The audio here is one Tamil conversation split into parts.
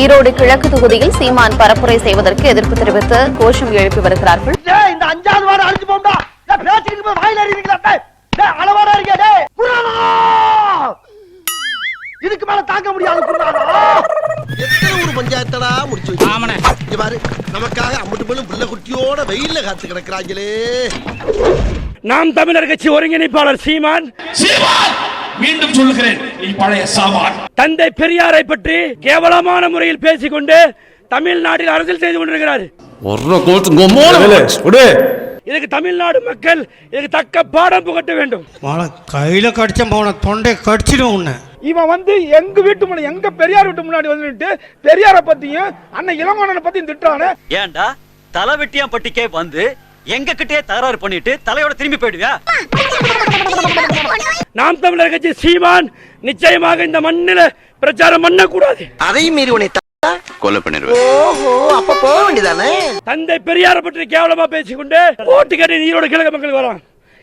ஈரோடு கிழக்கு தொகுதியில் சீமான் பரப்புரை செய்வதற்கு எதிர்ப்பு தெரிவித்து கோஷம் எழுப்பி வருகிறார்கள். இந்த அஞ்சாவது வாரம் அடிச்சு போண்டா பேசிட்டு வாயில அறிவிக்கிறா அளவாடா இருக்கே இதுக்கு மேல தாங்க முடியாது. எத்தனை ஒரு பஞ்சாயத்தடா முடிச்சு வச்சு பாரு நமக்காக அம்பட்டு பெண்ணும் பிள்ளை குட்டியோட வெயில்ல காத்து கிடக்குறாங்களே. நாம் தமிழர் கட்சி ஒருங்கிணைப்பாளர் சீமான் மீண்டும் சொல்லுகிறேன், நீ பழைய சாமான். தந்தை பெரியாரை பற்றி கேவலமான முறையில் பேசிக்கொண்டு தமிழ்நாட்டில் அரசியல் செய்து கொண்டிருக்கிறார். இதுக்கு தமிழ்நாடு மக்கள் இதுக்கு தக்க பாடம் புகட்ட வேண்டும். கையில கடிச்ச போன தொண்டை கடிச்சிடும் உன்னை. இவன் வந்து எங்க வீட்டு முன்னாடி எங்க பெரியார் வீட்டு முன்னாடி வந்துட்டு பெரியார பத்தியும் அண்ணன் இளங்கோவனை பத்தியும் திட்டானே. ஏன்டா தலைவெட்டியான் பட்டிக்கே வந்து எங்க கிட்டே தகராறு பண்ணிட்டு தலையோட திரும்பி போயிடுவியா? நாம் தமிழர் கட்சி சீமான் நிச்சயமாக இந்த மண்ணில பிரச்சாரம் பண்ணக்கூடாது. அதையும் மீறி உன்னை கொலை பண்ணிடுவேன். ஓஹோ அப்ப போக வேண்டியதானே. தந்தை பெரியாரை பற்றி கேவலமா பேசிக்கொண்டு ஓட்டு கேட்டு ஈரோடு கிழக்கு மக்கள் வரான்.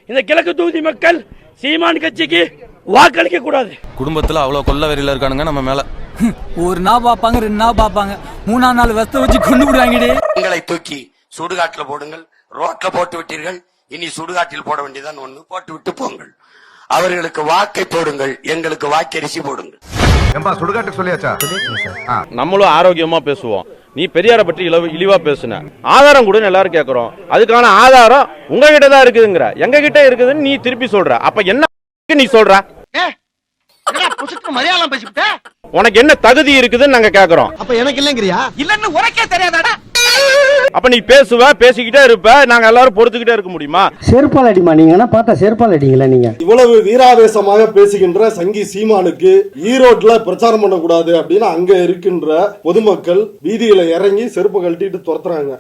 இந்த கிழக்கு தொகுதி மக்கள் சீமான் கட்சிக்கு வாக்களிக்க கூடாது. குடும்பத்துல அவ்வளவு கொல்ல வெறியில இருக்கானுங்க நம்ம மேல. ஒரு நாள் பாப்பாங்க, 2 நாள் பாப்பாங்க, 3ஆம் நாள் வெஸ்த வச்சு கொண்டு விடுவாங்கடி. எங்களை தூக்கி சுடுகாட்டில் போடுங்கள். ரோட்ல போட்டு விட்டீர்கள், இனி சுடுகாட்டில் போட வேண்டியதான். ஒண்ணு போட்டு விட்டு போங்கள். அவர்களுக்கு வாக்கை போடுங்கள், எங்களுக்கு வாக்கரிசி போடுங்கள். சுடுகாட்டுக்கு சொல்லியாச்சா? நம்மளும் ஆரோக்கியமா பேசுவோம். நீ பெரியாரை பற்றி இழிவா பேசுன, ஆதாரம் கூட எல்லாரும் கேட்கறோம். அதுக்கான ஆதாரம் உங்ககிட்ட தான் இருக்குதுங்கிற, எங்க கிட்ட இருக்குதுன்னு நீ திருப்பி சொல்ற. அப்ப என்ன நீ சொல்ற? மலையாளம் பேசிவிட்ட உனக்கு என்ன தகுதி இருக்குதுன்னு நாங்க கேக்குறோம். அப்ப எனக்கு இல்லங்கிறியா? இல்லன்னு உனக்கே தெரியாதாடா? அப்ப நீ பேசுவ, பேசிக்கிட்டே இருப்ப, நாங்க எல்லாரும் பொறுத்துக்கிட்டே இருக்க முடியுமா? செருப்பால் அடிமா நீங்க பார்த்தா செருப்பால் அடிங்களா நீங்க? இவ்வளவு வீராவேசமாக பேசுகின்ற சங்கி சீமானுக்கு ஈரோட்ல பிரச்சாரம் பண்ணக்கூடாது அப்படின்னு அங்க இருக்கின்ற பொதுமக்கள் வீதியில இறங்கி செருப்பு கழட்டிட்டு துரத்துறாங்க.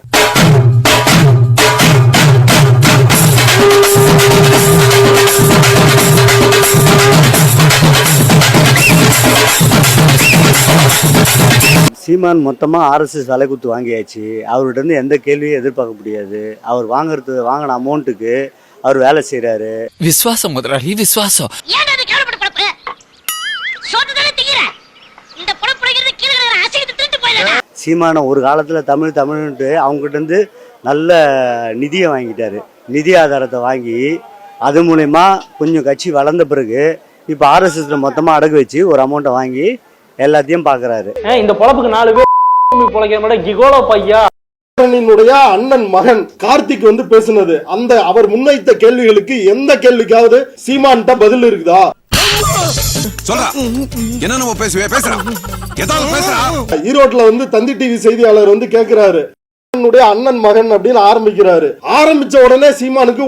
சீமான் மொத்தமா RSS தலைக்குத்து வாங்கியாச்சு. அவர்கிட்ட இருந்து எந்த கேள்வியும் எதிர்பார்க்க முடியாது. அவர் வாங்கின அமௌண்ட்டுக்கு அவர் வேலை செய்யறாரு. விசுவாசம் முதலாளி, விசுவாசம். சீமான ஒரு காலத்துல தமிழ்ன்ட்டு அவங்ககிட்ட இருந்து நல்ல நிதியை வாங்கிட்டாரு. நிதி ஆதாரத்தை வாங்கி அது மூலயமா கொஞ்சம் கட்சி வளர்ந்த பிறகு இப்ப RSSல மொத்தமா அடகு வச்சு ஒரு அமௌண்ட்டை வாங்கி எல்லாத்தையும் பாக்குறாரு. இந்த பொழப்புக்கு 4 பேர் பொழைக்கிற மாதிரி கிகோலோ பையா அண்ணன் மகன் கார்த்திக் வந்து பேசுனது, அந்த அவர் முன்வைத்த கேள்விகளுக்கு எந்த கேள்விக்காவது சீமான்ட்ட பதில் இருக்குதா? ஈரோட்ல வந்து தந்தி டிவி செய்தியாளர் வந்து கேக்குறாரு, அண்ணன் மகன் அப்படின்னு ஆரம்பிக்கிறாரு. ஆரம்பிச்ச உடனே சீமானுக்கு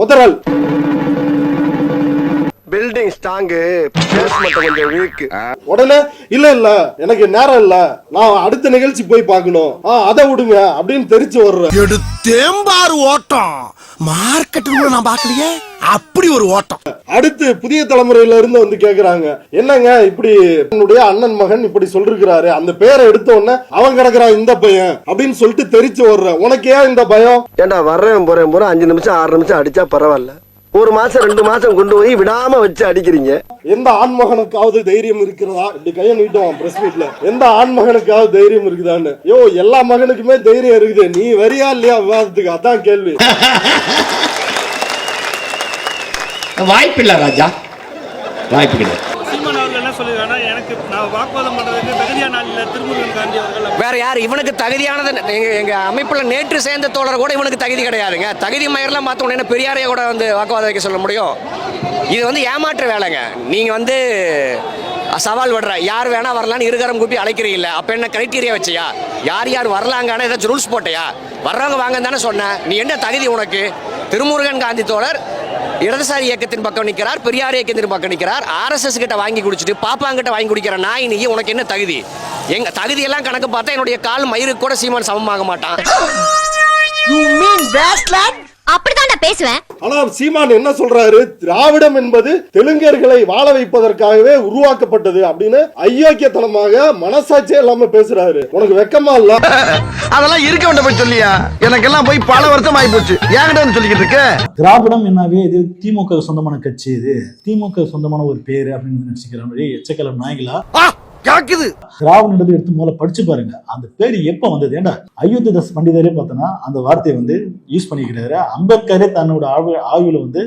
உதறல். பில்டிங் ஸ்ட்ராங், பேஸ்மென்ட் கொஞ்சம் வீக். உடனே இல்ல எனக்கு நேரம் இல்ல, நான் அடுத்த நிகழ்ச்சி போய் பார்க்கணும், அதை விடுங்க அப்படின்னு தெரிச்சு வர்றேன். எடுத்தேம்பாரு ஓட்டம் மார்க்கெட்டுக்குள்ள நான் பார்க்கலையே, அப்படி ஒரு ஓட்டம். அடுத்து புதிய தலைமுறையில இருந்து வந்து கேக்குறாங்க, என்னங்க இப்படி என்னுடைய அண்ணன் மகன் இப்படி சொல்லிருக்கிறாரு, அந்த பேரை எடுத்த உடனே அவன் கிடக்குறான் இந்த பையன் அப்படின்னு சொல்லிட்டு தெரிச்சு வர்ற. உனக்கு ஏன் இந்த பயம்? ஏண்டா வர்றேன் போறேன் 5 நிமிஷம் 6 நிமிஷம் அடிச்சா பரவாயில்ல, 1 மாசம் 2 மாசம் கொண்டு போய் விடாம வச்சு அடிக்கிறீங்க. எந்த ஆண்மகனுக்காவது தைரியம் இருக்கிறதா? இப்படி கையை நீட்டுவான் பிரஸ் மீட்ல. எந்த ஆண்மகனுக்காவது தைரியம் இருக்குதான்னு. எல்லா மகனுக்குமே தைரியம் இருக்குது, நீ வரியா இல்லையா விவாதத்துக்கு? அதான் கேள்வி. வாய்ப்பில்லை ராஜா, வாய்ப்பு கிடையாது. வேற யாரு இவனுக்கு தகுதியானது? எங்க அமைப்புல நேற்று சேர்ந்த தோழர் கூட இவனுக்கு தகுதி கிடையாதுங்க. தகுதி மயர்லாம் பார்த்த உடனே பெரியாரைய கூட வந்து வாக்குவாதம் வைக்க சொல்ல முடியும்? இது வந்து ஏமாற்று வேலைங்க. நீங்க வந்து சவால் விடுற, யார் வேணா வரலான்னு இருகரம் கூப்பி அழைக்கிறீங்க. அப்ப என்ன கிரைட்டீரியா வச்சியா? யார் வரலாங்கான ஏதாச்சும் ரூல்ஸ் போட்டையா? வர்றவங்க வாங்க தானே சொன்ன. நீ என்ன தகுதி உனக்கு? திருமுருகன் காந்தி தோழர் இடதுசாரி இயக்கத்தின் பக்கம் நிற்கிறார், பெரியார் இயக்கத்தின் பக்கம் நிற்கிறார். RSS கிட்ட வாங்கி குடிச்சிட்டு பாப்பாங்கிட்ட வாங்கி குடிக்கிற நாய் நீ. உனக்கு என்ன தகுதி? எங்க தகுதி எல்லாம் கணக்கு பார்த்தா என்னுடைய கால் மயிருக்கு கூட சீமான் சமமாக மாட்டான். அப்படிதான் பேசுவேன். ஆனா சீமான் என்ன சொல்றாரு, திராவிடம் என்பது தெலுங்கர்களை வாழ வைப்பதற்காகவே உருவாக்கப்பட்டது அப்படின்னு அயோக்கியத்தனமாக மனசாட்சியே இல்லாம பேசுறாரு. உனக்கு வெக்கமா இல்ல? அதெல்லாம் இருக்க வேண்டிய போய் சொல்லியா? எனக்கெல்லாம் போய் பல வருஷம் ஆகி போச்சு, ஏங்கிட்ட சொல்லிக்கிட்டு இருக்க. திராவிடம் என்னவே இது திமுக சொந்தமான கட்சி, இது திமுக சொந்தமான ஒரு பேரு அப்படின்னு நினைச்சுக்கிற மாதிரி எச்சக்கலம் நாய்களா கேக்குது. திராவிடன்றது எடுத்து முதல்ல படிச்சு பாருங்க. அந்த பேர் எப்ப வந்தது? ஏண்டா அயோத்திதாஸ் பண்டிதரே பார்த்தோன்னா அந்த வார்த்தையை வந்து யூஸ் பண்ணிக்கிறாரு. அம்பேத்கரே தன்னோட ஆய்வுல வந்து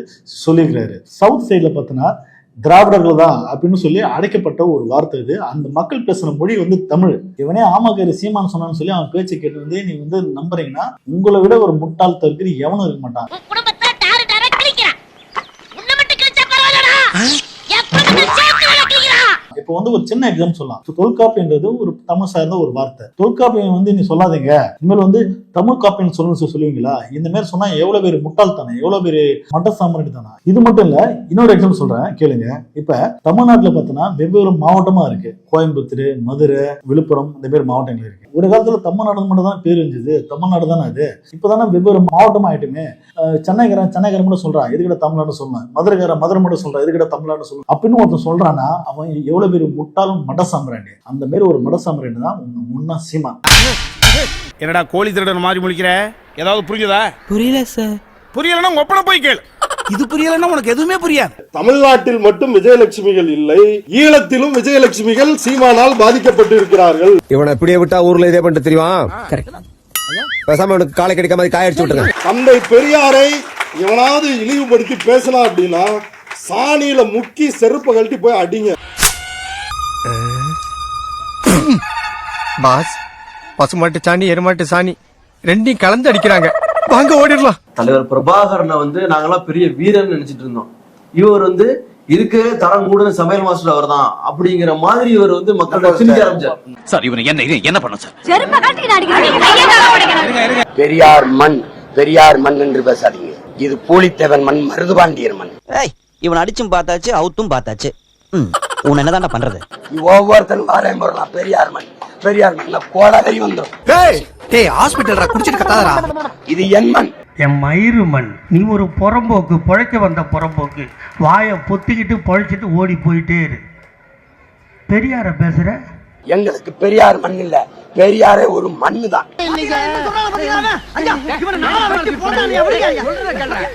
சொல்லியிருக்கிறாரு. சவுத் சைட்ல பார்த்தோன்னா திராவிடர்கள் தான் அப்படின்னு சொல்லி அடைக்கப்பட்ட ஒரு வார்த்தை இது. அந்த மக்கள் பேசுற மொழி வந்து தமிழ். இவனே ஆமாக்காரி சீமான் சொன்னான்னு சொல்லி அவன் பேச்சு கேட்டு வந்து நீ வந்து நம்புறீங்கன்னா உங்களை விட ஒரு முட்டாள் தவிர்த்து எவனும் இருக்க மாட்டான். இப்போ வந்து ஒரு சின்ன எக்ஸாம்பிள் சொல்லலாம். தொல்காப்பின்றது ஒரு தமிழ் சார்ந்த ஒரு வார்த்தை. தொல்காப்பியம் வந்து நீ சொல்லாதீங்க, இனிமேல் வந்து தமிழ் காப்பின்னு சொல்லணும்னு சொல்லுவீங்களா? இந்த மாதிரி சொன்னா எவ்வளவு பேர் முட்டாள்தானே, எவ்வளவு பேர் மட்ட சாமரடி தானே. இது மட்டும் இல்ல, இன்னொரு எக்ஸாம்பிள் சொல்றேன் கேளுங்க. இப்ப தமிழ்நாட்டுல பார்த்தோன்னா வெவ்வேறு மாவட்டமா இருக்கு. கோயம்புத்தூர், மதுரை, விழுப்புரம் இந்த மாதிரி மாவட்டங்கள் இருக்கு. ஒரு காலத்துல தமிழ்நாடு மட்டும் தான் பேர் இருந்துச்சு, தமிழ்நாடு தானே அது. இப்பதானே வெவ்வேறு மாவட்டமா ஆயிட்டுமே. சென்னைக்காரன் மட்டும் சொல்றான், எதுக்கிட்ட தமிழ்நாடு சொல்லலாம். மதுரை மட்டும் சொல்றான், எதுக்கிட்ட தமிழ்நாடு சொல்லலாம் அப்படின்னு ஒருத்தன் சொல்றான்னா அவன் எவ்வளவு பேர் முட்டாளும் மட சாம்பிராண்டி. அந்த மாதிரி ஒரு மட சாம்பிராண்டி தான் முன்னா சீமான். என்னடா கோழி திருடன் மாதிரி முழிக்கிற? ஏதாவது புரியுதா? புரியல சார். புரியலன்னா ஒப்பனை போய் கேளு. இது புரியலன்னா உனக்கு எதுவுமே புரியாது. தமிழ்நாட்டில் மட்டும் விஜயலட்சுமிகள் இல்லை, ஈழத்திலும் விஜயலட்சுமிகள் சீமானால் பாதிக்கப்பட்டு இருக்கிறார்கள். இவனை இப்படியே விட்டா ஊர்ல இதே பண்ணிட்டு தெரியுமா? பேசாம அவனுக்கு காலை கடிக்க மாதிரி காயடிச்சு விட்டுருங்க. தந்தை பெரியாரை எவனாவது இழிவுபடுத்தி பேசினா அப்படின்னா சாணியில முக்கி செருப்பை கழட்டி போய் அடிங்க. பாஸ், பசுமாட்டு சாணி எருமாட்டு சாணி ரெண்டையும் கலந்து அடிக்கிறாங்க, வாங்க ஓடிடலாம். தலைவர் பிரபாகரனை வந்து நாங்கெல்லாம் பெரிய வீரன் நினைச்சிட்டு இருந்தோம். இவர் வந்து இதுக்கு தரம் கூட சமையல் மாஸ்டர் அவர் தான் அப்படிங்கிற மாதிரி இவர் வந்து மக்கள் சிந்திக்க ஆரம்பிச்சார். சார் இவனை என்ன பண்ண சார்? பெரியார் மண் என்று பேசாதீங்க. இது பூலித்தேவன் மண், மருதுபாண்டியர் மண். இவன் அடிச்சும் பார்த்தாச்சு, அவுத்தும் பார்த்தாச்சு. உன் என்னதான்டா பண்றது? ஒவ்வொருத்தரும் வாரம் போடலாம். பெரியார் மண் கோடாரி வந்துடும். ஹாஸ்பிட்டல் குடிச்சிட்டு கத்தாதரா. இது என் மண், என் மயிறு மண். நீ ஒரு புறம்போக்கு, பொழைக்க வந்த புறம்போக்கு. வாயை பொத்திக்கிட்டு பொழைச்சிட்டு ஓடி போயிட்டே இரு. பெரியார பேசுற? எங்களுக்கு பெரியார் மண் இல்ல, பெரியாரே ஒரு மண்ணு தான்.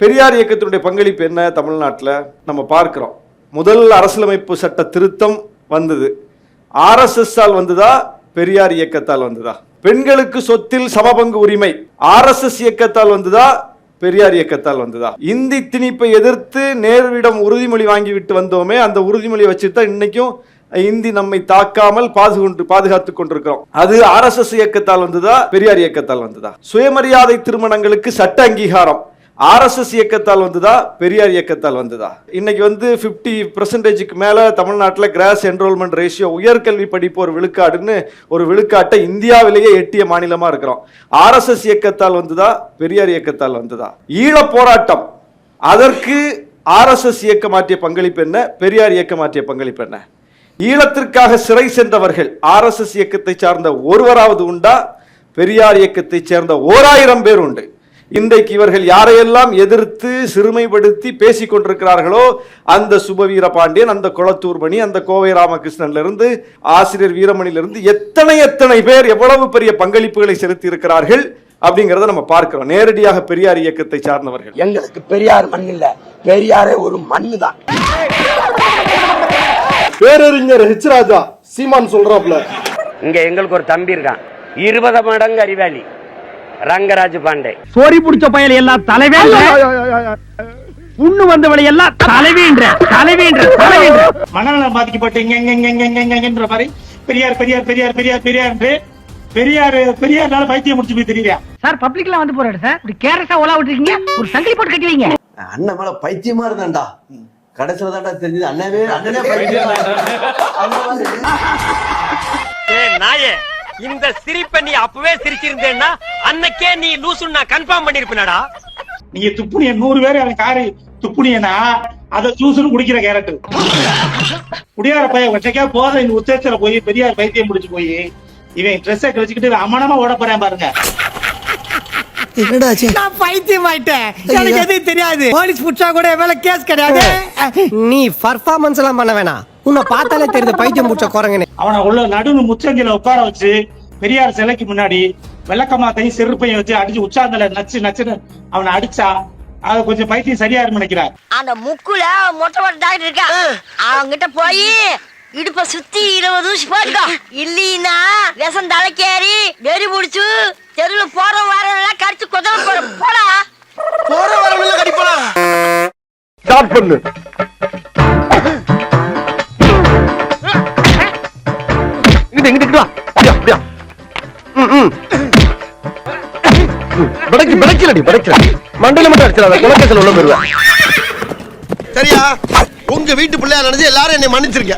பெரியார் இயக்கத்தினுடைய பங்களிப்பு என்ன தமிழ்நாட்டில் நம்ம பார்க்கிறோம். முதல் அரசியலமைப்பு சட்ட திருத்தம் வந்தது RSS ஆல் வந்ததா, பெரியார் இயக்கத்தால் வந்ததா? பெண்களுக்கு சொத்தில் சமபங்கு உரிமை RSS இயக்கத்தால் வந்ததா, பெரியார் இயக்கத்தால் வந்ததா? இந்தி திணிப்பை எதிர்த்து நேருவிடம் உறுதிமொழி வாங்கிவிட்டு வந்தோமே, அந்த உறுதிமொழியை வச்சுதான் இன்னைக்கும் இந்தி நம்மை தாக்காமல் பாதுகாத்துக் கொண்டிருக்கிறோம். அது RSS இயக்கத்தால் வந்ததா, பெரியார் இயக்கத்தால் வந்ததா? சுயமரியாதை திருமணங்களுக்கு சட்ட அங்கீகாரம் RSS இயக்கத்தால் வந்ததா, பெரியார் இயக்கத்தால் வந்ததா? இன்னைக்கு வந்து 50% மேல தமிழ்நாட்டில் கிராஸ் என்ரோல்மெண்ட் ரேஷியோ, உயர்கல்வி படிப்போர் விழுக்காடுன்னு ஒரு விழுக்காட்டை இந்தியாவிலேயே எட்டிய மாநிலமா இருக்கிறோம். RSS இயக்கத்தால் வந்ததா, பெரியார் இயக்கத்தால் வந்ததா? ஈழ போராட்டம், அதற்கு RSS இயக்கம் ஆற்றிய பங்களிப்பு என்ன, பெரியார் இயக்கம் ஆற்றிய பங்களிப்பு என்ன? ஈழத்திற்காக சிறை சென்றவர்கள் RSS இயக்கத்தை சார்ந்த ஒருவராவது உண்டா, பெரியார் இயக்கத்தை சேர்ந்த 1000 பேர் உண்டு. இன்றைக்கு இவர்கள் யாரையெல்லாம் எதிர்த்து சிறுமைப்படுத்தி பேசிக் கொண்டிருக்கிறார்களோ, அந்த சுபவீர பாண்டியன், அந்த குளத்தூர் மணி, அந்த கோவை ராமகிருஷ்ணன்ல இருந்து ஆசிரியர் வீரமணியிலிருந்து எத்தனை பேர் எவ்வளவு பெரிய பங்களிப்புகளை செலுத்தி இருக்கிறார்கள் அப்படிங்கறத நம்ம பார்க்கிறோம். நேரடியாக பெரியார் இயக்கத்தை சார்ந்தவர்கள். எங்களுக்கு பெரியார் மண் இல்ல, பெரியாரே ஒரு மண்ணு தான். பேரறிஞர் H. ராஜா சீமான் சொல்றாப்ல, இங்க எங்களுக்கு ஒரு தம்பி இருக்கான், 20 மடங்கு அறிவாளி, ரங்கராஜ் பாண்டே. சோரி புடிச்ச பயல் எல்லாம் தலைவேன்ற, புண்ணு வந்தவளை எல்லாம் தலைவேன்ற. மனநலம் பாதிக்கப்பட்டு என்ற மாதிரி பெரியார் பைத்தியம் முடிச்சு போய் தெரியல சார். பப்ளிக்ல வந்து போறாரு சார், இப்படி கேரஸா ஓலா விட்டுருக்கீங்க, ஒரு சங்கிலி போட்டு கட்டுவீங்க. அண்ணன் மேல பைத்தியமா இருந்தான்டா, கடைசியில தான்டா தெரிஞ்சது அண்ணனே நாயே. இந்த சிரிப்பை நீ அப்பவே சிரிச்சிருந்தேன்னா அன்னைக்கே நீ லூசுன்னு நான் கன்ஃபார்ம் பண்ணிருப்பேனடா. நீங்க துப்புனிய 100 பேர் அவன் காரை துப்புனியனா அதை ஜூஸ்னு குடிக்கிற கேரக்டர். குடியார பையன் வச்சக்கா போத இந்த உச்சத்துல போய் பெரியார் பைத்தியம் முடிச்சு போய் இவன் ட்ரெஸ்ஸை கழிச்சுக்கிட்டு அமனமா ஓட போறேன் பாருங்க. நான் பைத்தியம் ஆயிட்டேன், எனக்கு எதுவும் தெரியாது. போலீஸ் புடிச்சா கூட மேல கேஸ் கிடையாது. நீ பர்ஃபார்மன்ஸ் எல்லாம் பண்ண வேணாம், உன்னை பார்த்தாலே தெரியுது பைத்தியம் முடிச்ச குரங்கன்னு. அவனை உள்ள நடுவு முச்சந்தில உட்கார வச்சு பெரியார் சிலைக்கு முன்னாடி வெள்ளக்கமாத்தையும் செருப்பையும் வச்சு அடிச்சு உச்சாந்தல நச்சுன்னு அவனை அடிச்சா அது கொஞ்சம் பைத்தியம் சரியா நினைக்கிறார். அந்த முக்குல மொட்டை டாக்டர் இருக்கா, அவங்கிட்ட போய் இடுப்ப சுத்தி 20 ஊசி போட்டுக்கோ. இல்லீனா விஷம் தலைக்கேறி வெறி முடிச்சு தெருவுல போற வாரம் கடிச்சு கொதவ போடா. போற வரவெல்லாம் கடிப்பா. ஸ்டார்ட் பண்ணு. இங்கிட்டு வா. அப்படியா. படைக்கலடி. மண்டையில மட்டும் அடிச்சிடாத. குலக்கேசல் உள்ள போயிருவேன். சரியா? உங்க வீட்டு பிள்ளையா நினைச்சு எல்லாரும் என்னை மன்னிச்சிருக்க.